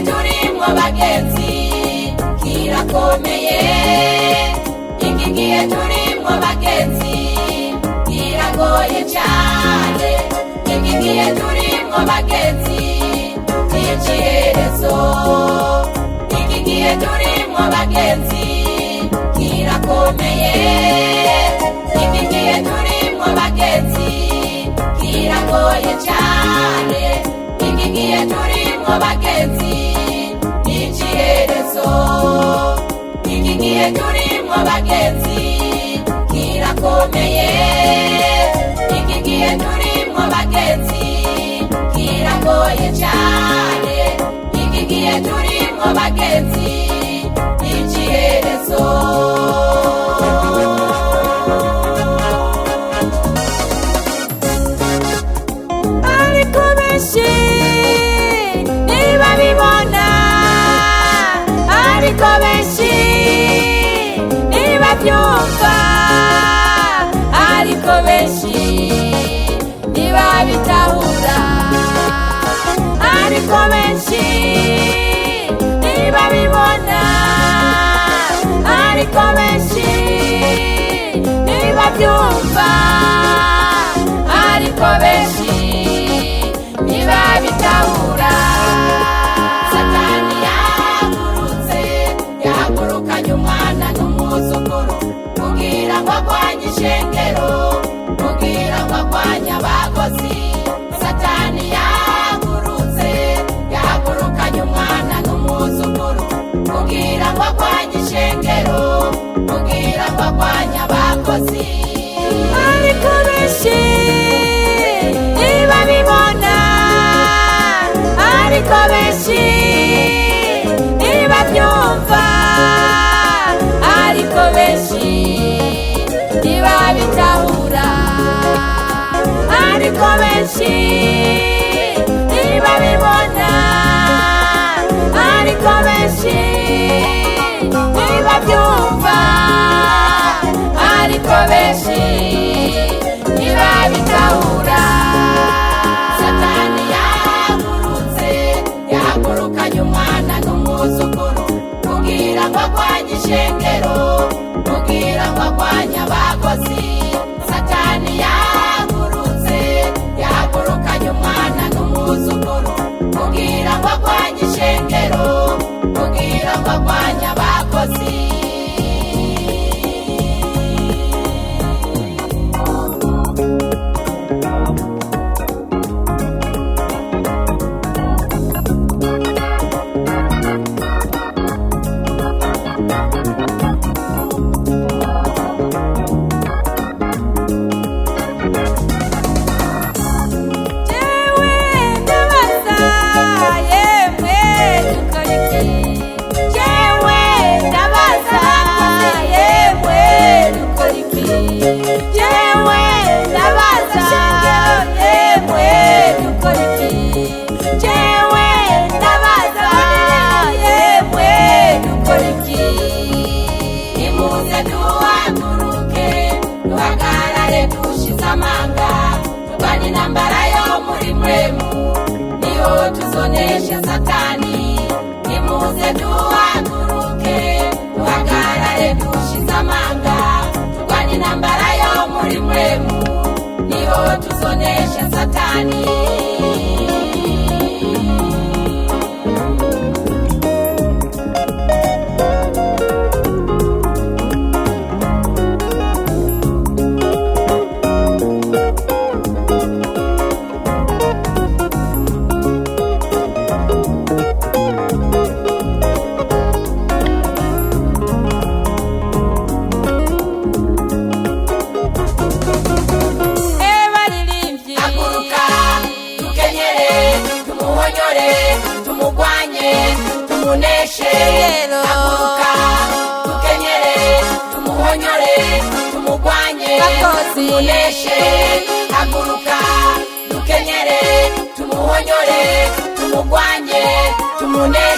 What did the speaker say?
turimwo bagenzi kirakomeye, iki gihe turimwo bagenzi kiragoye cyane, iki gihe turimwo bagenzi ikiherezo, iki gihe turimwo bagenzi kirakomeye, iki gihe turimwo bagenzi kiragoye cyane, iki gihe turimwo bagenzi ikiherezo, iki gihe turimwo bagenzi kirakomeye, iki gihe turimwo bagenzi kiragoye cyane, iki gihe turimwo bagenzi ikiherezo. Ariko benshi ntibabibona, ariko benshi ntibabyumva, ariko benshi ntibabitahura, ariko benshi ntibabibona, ariko benshi ntibabyumva, ariko benshi ntibabitahura. Satani yahagurutse, yahagurukanye umwana n'umwuzukuru kugira ngo agwanye ishengero, kugira ngo agwanye abakozi. Satani yahagurutse, yahagurukanye umwana n'umwuzukuru kugira ngo agwanye ishengero, kugira ngo agwanye abakozi. Ariko benshi ntibabibona, ariko benshi ntibabyumva, ariko benshi ntibabitahura, ariko benshi ntibabibona, ariko benshi ntibabyumva, ariko benshi ntibabitahura. Satani yahagurutse, yahagurukanye umwana n'umwuzukuru kugira ngo agwanye ishengero, kugira ngo agwanye abakozi. Satani yahagurutse, yahagurukanye umwana n'umwuzukuru kugira ngo agwanye ishengero, kugira ngo agwanye abakozi. Tuzoneshe Satani, nimuze duhaguruke, duhagarare dushize amanga, turwane intambara yo muri mwemu, niho tuzoneshe Satani. Tumuneshe, haguruka tukenyere, tumuhonyore, tumugwanye. Tumuneshe, haguruka tukenyere, tumuhonyore, tumugwanye. Tumuneshe.